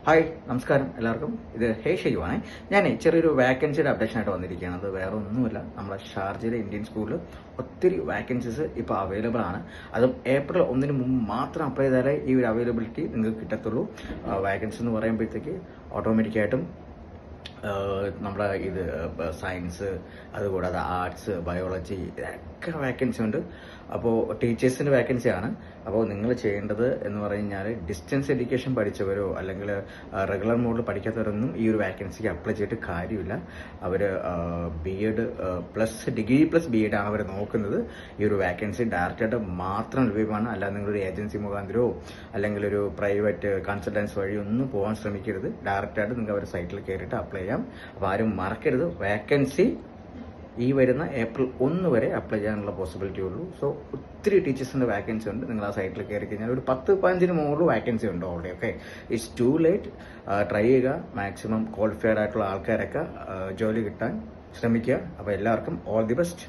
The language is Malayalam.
ഹായ് നമസ്കാരം എല്ലാവർക്കും. ഇത് ഷെയ്യുവാണേ. ഞാൻ ചെറിയൊരു വാക്കൻസിയുടെ അപ്ഡേഷനായിട്ട് വന്നിരിക്കുകയാണ്. അത് വേറെ ഒന്നുമില്ല, നമ്മുടെ ഷാർജയിലെ ഇന്ത്യൻ സ്കൂളിൽ ഒത്തിരി വാക്കൻസീസ് ഇപ്പോൾ അവൈലബിൾ ആണ്. അതും ഏപ്രിൽ 1 മുമ്പ് മാത്രം അപ്ലൈ ചെയ്താലേ ഈ ഒരു അവൈലബിലിറ്റി നിങ്ങൾക്ക് കിട്ടത്തുള്ളൂ. വാക്കൻസി എന്ന് പറയുമ്പോഴത്തേക്ക് ഓട്ടോമാറ്റിക്കായിട്ടും നമ്മുടെ സയൻസ്, അതുകൂടാതെ ആർട്സ്, ബയോളജി ഇതൊക്കെ വാക്കൻസി ഉണ്ട്. അപ്പോൾ ടീച്ചേഴ്സിൻ്റെ വാക്കൻസിയാണ്. അപ്പോൾ നിങ്ങൾ ചെയ്യേണ്ടത് എന്ന് പറഞ്ഞാൽ ഡിസ്റ്റൻസ് എഡ്യൂക്കേഷൻ പഠിച്ചവരോ അല്ലെങ്കിൽ റെഗുലർ മോഡിൽ പഠിക്കാത്തവരൊന്നും ഈ ഒരു വാക്കൻസിക്ക് അപ്ലൈ ചെയ്തിട്ട് കാര്യമില്ല. അവർ BEd plus degree plus BEd ആണ് അവർ നോക്കുന്നത്. ഈ ഒരു വാക്കൻസി ഡയറക്റ്റായിട്ട് മാത്രം ലഭ്യമാണ്. അല്ലാതെ നിങ്ങളൊരു ഏജൻസി മുഖാന്തരമോ അല്ലെങ്കിൽ ഒരു പ്രൈവറ്റ് കൺസൾട്ടൻസ് വഴി ഒന്നും പോകാൻ ശ്രമിക്കരുത്. ഡയറക്റ്റായിട്ട് നിങ്ങൾക്ക് അവരുടെ സൈറ്റിൽ കയറിയിട്ട് അപ്ലൈ ചെയ്യാം. അപ്പോൾ ആരും മറക്കരുത്, വാക്കൻസി ഈ വരുന്ന ഏപ്രിൽ 1 വരെ അപ്ലൈ ചെയ്യാനുള്ള പോസിബിലിറ്റി ഉള്ളൂ. സോ ഒത്തിരി ടീച്ചേഴ്സിൻ്റെ വാക്കൻസി ഉണ്ട്. നിങ്ങൾ ആ സൈറ്റിൽ കയറി കഴിഞ്ഞാൽ ഒരു 10-15 മുകളിൽ വാക്കൻസി ഉണ്ട് already. Okay, it's to late. Try ചെയ്യുക. മാക്സിമം ക്വാളിഫൈഡ് ആയിട്ടുള്ള ആൾക്കാരൊക്കെ ജോലി കിട്ടാൻ ശ്രമിക്കുക. അപ്പോൾ എല്ലാവർക്കും ഓൾ ദി ബെസ്റ്റ്.